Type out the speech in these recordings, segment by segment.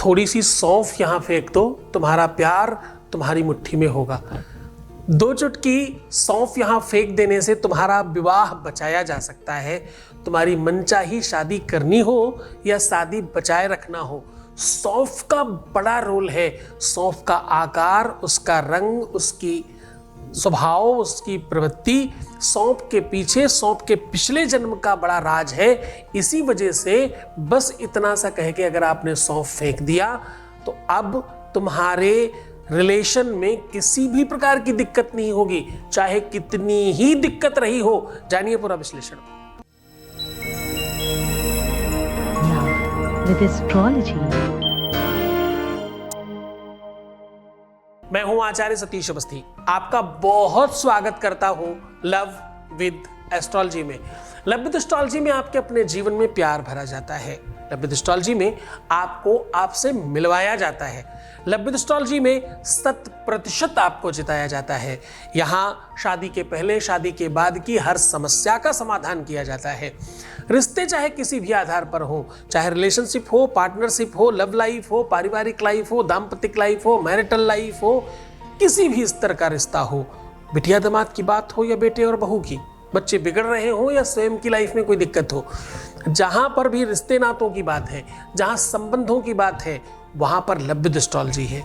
थोड़ी सी सौंफ यहां फेंक दो, तुम्हारा प्यार तुम्हारी मुट्ठी में होगा। 2 चुटकी सौंफ यहां फेंक देने से तुम्हारा विवाह बचाया जा सकता है। तुम्हारी मनचाही शादी करनी हो या शादी बचाए रखना हो, सौंफ का बड़ा रोल है। सौंफ का आकार, उसका रंग, उसकी स्वभाव, उसकी प्रवृत्ति, सौंफ के पीछे, सौंफ के पिछले जन्म का बड़ा राज है। इसी वजह से बस इतना सा कह के अगर आपने सौंफ फेंक दिया तो अब तुम्हारे रिलेशन में किसी भी प्रकार की दिक्कत नहीं होगी, चाहे कितनी ही दिक्कत रही हो। जानिए पूरा विश्लेषण। With astrology. मैं हूं आचार्य सतीश अवस्थी, आपका बहुत स्वागत करता हूं लव विद एस्ट्रोलॉजी में। लव विद एस्ट्रोलॉजी में आपके अपने जीवन में प्यार भरा जाता है। लव विद एस्ट्रोलॉजी में आपको आपसे मिलवाया जाता है। लव विद एस्ट्रोलॉजी में 100% आपको जिताया जाता है। यहाँ शादी के पहले, शादी के बाद की हर समस्या का समाधान किया जाता है। रिश्ते चाहे किसी भी आधार पर हो, चाहे रिलेशनशिप हो, पार्टनरशिप हो, लव लाइफ हो, पारिवारिक लाइफ हो, दाम्पतिक लाइफ हो, मैरिटल लाइफ हो, किसी भी स्तर का रिश्ता हो, बिटिया दामाद की बात हो या बेटे और बहू की, बच्चे बिगड़ रहे हो या स्वयं की लाइफ में कोई दिक्कत हो, जहां पर भी रिश्ते नातों की बात है, जहां संबंधों की बात है, वहां पर लव विद एस्ट्रोलॉजी है।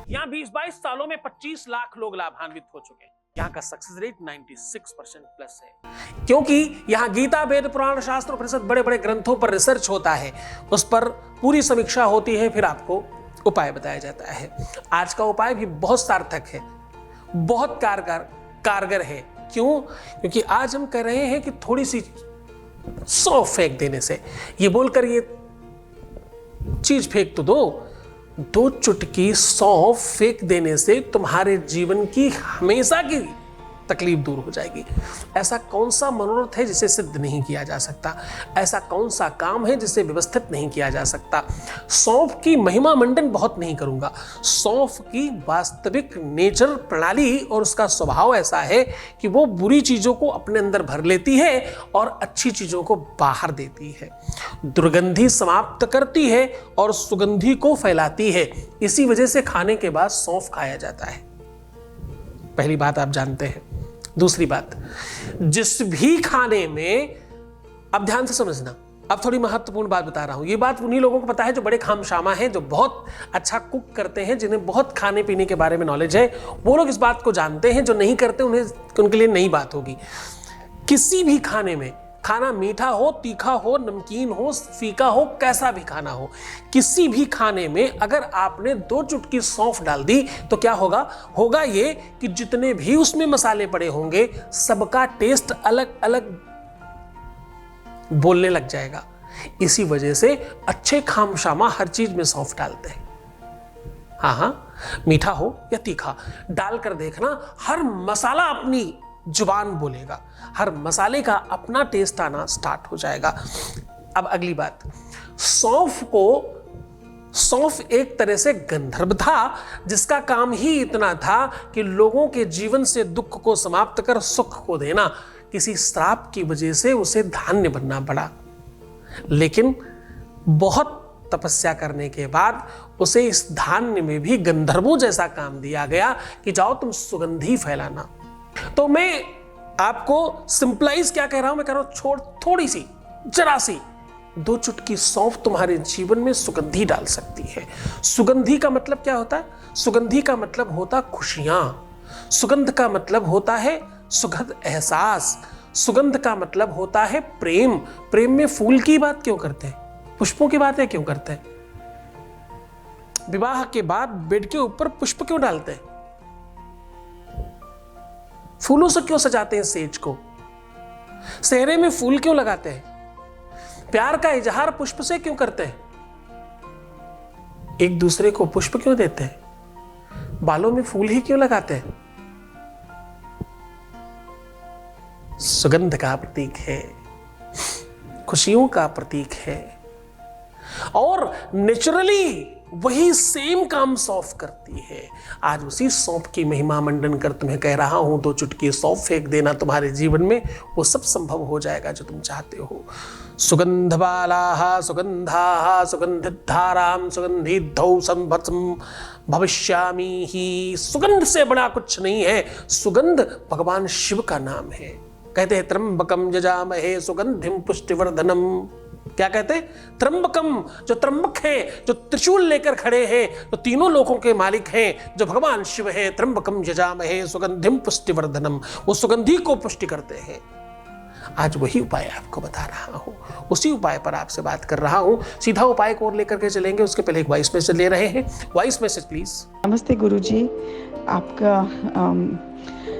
यहाँ 20-22 सालों में 25 लाख लोग लाभान्वित हो चुके हैं। यहाँ का सक्सेस रेट 96% प्लस है, क्योंकि यहाँ गीता, वेद, पुराण, शास्त्र, उपनिषद, बड़े बड़े ग्रंथों पर रिसर्च होता है, उस पर पूरी समीक्षा होती है, फिर आपको उपाय बताया जाता है। आज का उपाय भी बहुत सार्थक है, बहुत कारगर है। क्यों? क्योंकि आज हम कह रहे हैं कि थोड़ी सी सौंफ फेंक देने से, ये बोलकर ये चीज फेंक तो दो, 2 चुटकी सौंफ फेंक देने से तुम्हारे जीवन की हमेशा की तकलीफ दूर हो जाएगी। ऐसा कौन सा मनोरथ है जिसे सिद्ध नहीं किया जा सकता? ऐसा कौन सा काम है जिसे व्यवस्थित नहीं किया जा सकता? सौंफ की महिमा मंडन बहुत नहीं करूंगा। सौंफ की वास्तविक नेचर, प्रणाली और उसका स्वभाव ऐसा है कि वो बुरी चीजों को अपने अंदर भर लेती है और अच्छी चीजों को बाहर देती है। दुर्गंधी समाप्त करती है और सुगंधी को फैलाती है। इसी वजह से खाने के बाद सौंफ खाया जाता है। पहली बात आप जानते हैं। दूसरी बात, जिस भी खाने में, अब ध्यान से समझना, अब थोड़ी महत्वपूर्ण बात बता रहा हूं। ये बात उन्हीं लोगों को पता है जो बड़े खामशामा हैं, जो बहुत अच्छा कुक करते हैं, जिन्हें बहुत खाने पीने के बारे में नॉलेज है। वो लोग इस बात को जानते हैं। जो नहीं करते उनके लिए नई बात होगी। किसी भी खाने में, खाना मीठा हो, तीखा हो, नमकीन हो, फीका हो, कैसा भी खाना हो, किसी भी खाने में अगर आपने 2 चुटकी सौंफ डाल दी तो क्या होगा? होगा ये कि जितने भी उसमें मसाले पड़े होंगे, सबका टेस्ट अलग अलग बोलने लग जाएगा। इसी वजह से अच्छे खामशामा हर चीज में सौंफ डालते हैं। हाँ, मीठा हो या तीखा डालकर देखना, हर मसाला अपनी जुबान बोलेगा, हर मसाले का अपना टेस्ट आना स्टार्ट हो जाएगा। अब अगली बात, सौंफ एक तरह से गंधर्व था, जिसका काम ही इतना था कि लोगों के जीवन से दुख को समाप्त कर सुख को देना। किसी श्राप की वजह से उसे धान्य बनना पड़ा, लेकिन बहुत तपस्या करने के बाद उसे इस धान्य में भी गंधर्वों जैसा काम दिया गया कि जाओ तुम सुगंधी फैलाना। तो मैं आपको सिंपलाइज क्या कह रहा हूं? मैं कह रहा हूं थोड़ी सी, जरा सी 2 चुटकी सौंफ तुम्हारे जीवन में सुगंधी डाल सकती है। सुगंधी का मतलब क्या होता है? सुगंधी का मतलब होता खुशियां। सुगंध का मतलब होता है सुखद एहसास। सुगंध का मतलब होता है प्रेम। प्रेम में फूल की बात क्यों करते हैं? पुष्पों की बातें क्यों करते हैं? विवाह के बाद बेड के ऊपर पुष्प क्यों डालते हैं? फूलों से क्यों सजाते हैं सेज को? सेहरे में फूल क्यों लगाते हैं? प्यार का इजहार पुष्प से क्यों करते हैं? एक दूसरे को पुष्प क्यों देते हैं? बालों में फूल ही क्यों लगाते हैं? सुगंध का प्रतीक है, खुशियों का प्रतीक है। और नेचुरली वही सेम काम सौंफ करती है। आज उसी सौंफ की महिमा मंडन कर तुम्हें कह रहा हूं, 2 चुटकी सौंफ फेंक देना तुम्हारे जीवन में, वो सब संभव हो जाएगा जो तुम चाहते हो। सुगंधबालाः सुगंधाः सुगंधिधारां सुगंधिद्धौ संभत्सं भविष्यामि ही। सुगंध से बड़ा कुछ नहीं है। सुगंध भगवान शिव का नाम है। कहते हैं त्र्यंबकम यजामहे सुगंधिम पुष्टिवर्धनम। क्या कहते हैं? त्र्यंबकम, जो त्र्यंबक हैं, जो त्रिशूल लेकर खड़े हैं, जो तीनों लोकों के मालिक हैं, जो भगवान शिव है। त्र्यंबकम यजामहे सुगंधिम पुष्टिवर्धनम, वो सुगंधि को पुष्टि करते हैं। आज वही उपाय आपको बता रहा हूं, उसी उपाय पर आपसे बात कर रहा हूं। सीधा उपाय को और लेकर के चलेंगे, उसके पहले एक वॉइस मैसेज ले रहे हैं। Voice message please. नमस्ते गुरुजी,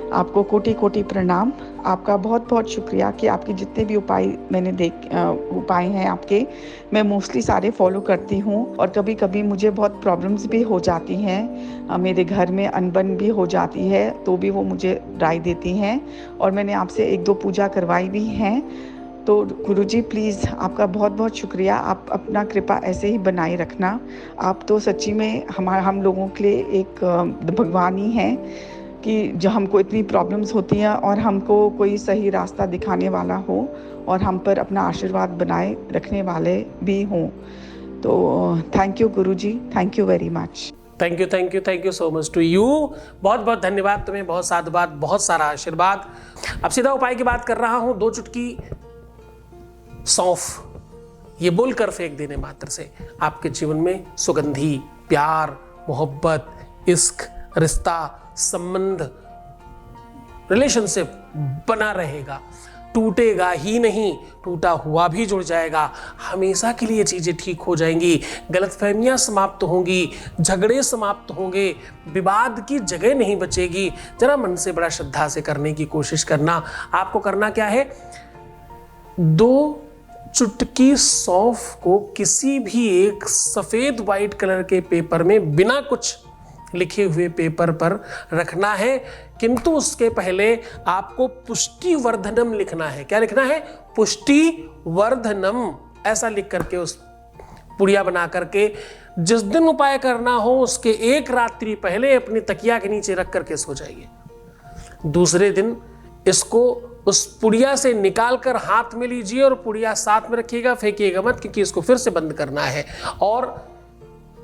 आपको कोटि कोटि प्रणाम। आपका बहुत बहुत शुक्रिया कि आपके जितने भी उपाय हैं आपके, मैं मोस्टली सारे फॉलो करती हूँ। और कभी कभी मुझे बहुत प्रॉब्लम्स भी हो जाती हैं, मेरे घर में अनबन भी हो जाती है, तो भी वो मुझे राय देती हैं। और मैंने आपसे 1-2 पूजा करवाई भी हैं। तो गुरुजी प्लीज़ आपका बहुत बहुत शुक्रिया। आप अपना कृपा ऐसे ही बनाए रखना। आप तो सच्ची में हम लोगों के लिए एक भगवान ही हैं कि जो हमको इतनी प्रॉब्लम्स होती हैं और हमको कोई सही रास्ता दिखाने वाला हो और हम पर अपना आशीर्वाद बनाए रखने वाले भी हों। तो thank you Guruji, thank you very much. Thank you so much to you. बहुत बहुत धन्यवाद तुम्हें, बहुत साधुवाद, बहुत सारा आशीर्वाद। अब सीधा उपाय की बात कर रहा हूं। 2 चुटकी सौंफ, ये बोलकर फेंक देने मात्र से आपके जीवन में सुगंधी, प्यार, मोहब्बत, इश्क, रिश्ता, संबंध, रिलेशनशिप बना रहेगा। टूटेगा ही नहीं, टूटा हुआ भी जुड़ जाएगा। हमेशा के लिए चीजें ठीक हो जाएंगी, गलतफहमियां समाप्त होंगी, झगड़े समाप्त होंगे, विवाद की जगह नहीं बचेगी। जरा मन से बड़ा श्रद्धा से करने की कोशिश करना। आपको करना क्या है? 2 चुटकी सौंफ को किसी भी एक सफेद व्हाइट कलर के पेपर में, बिना कुछ लिखे हुए पेपर पर रखना है। किंतु उसके पहले आपको पुष्टिवर्धनम लिखना है। क्या लिखना है? पुष्टिवर्धनम। ऐसा लिख करके उस पुड़िया बना करके जिस दिन उपाय करना हो उसके 1 रात्रि पहले अपनी तकिया के नीचे रख करके सो जाइए। दूसरे दिन इसको उस पुड़िया से निकाल कर हाथ में लीजिए और पुड़िया साथ में रखिएगा, फेंकिएगा मत, क्योंकि इसको फिर से बंद करना है। और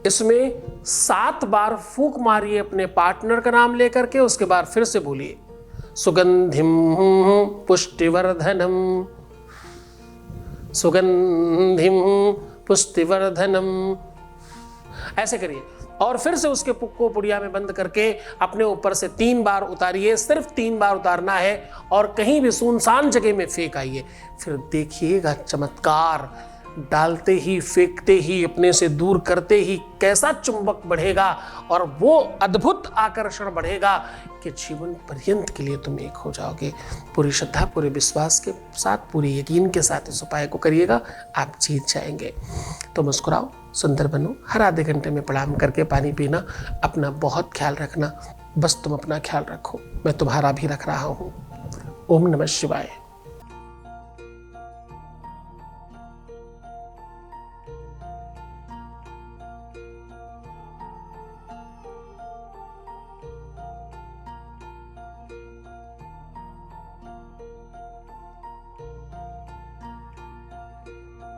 इसमें 7 बार फूंक मारिए अपने पार्टनर का नाम लेकर के। उसके बाद फिर से बोलिए सुगंधिम पुष्टिवर्धनम, सुगंधिम पुष्टिवर्धनम। ऐसे करिए और फिर से उसके पुक को पुड़िया में बंद करके अपने ऊपर से 3 बार उतारिए। सिर्फ 3 बार उतारना है और कहीं भी सुनसान जगह में फेंक आइए। फिर देखिएगा चमत्कार। डालते ही, फेंकते ही, अपने से दूर करते ही कैसा चुंबक बढ़ेगा और वो अद्भुत आकर्षण बढ़ेगा कि जीवन पर्यंत के लिए तुम एक हो जाओगे। पूरी श्रद्धा, पूरे विश्वास के साथ, पूरे यकीन के साथ इस उपाय को करिएगा, आप जीत जाएंगे। तो मुस्कुराओ, सुंदर बनो। हर आधे घंटे में प्रणाम करके पानी पीना। अपना बहुत ख्याल रखना। बस तुम अपना ख्याल रखो, मैं तुम्हारा भी रख रहा हूँ। ओम नमः शिवाय।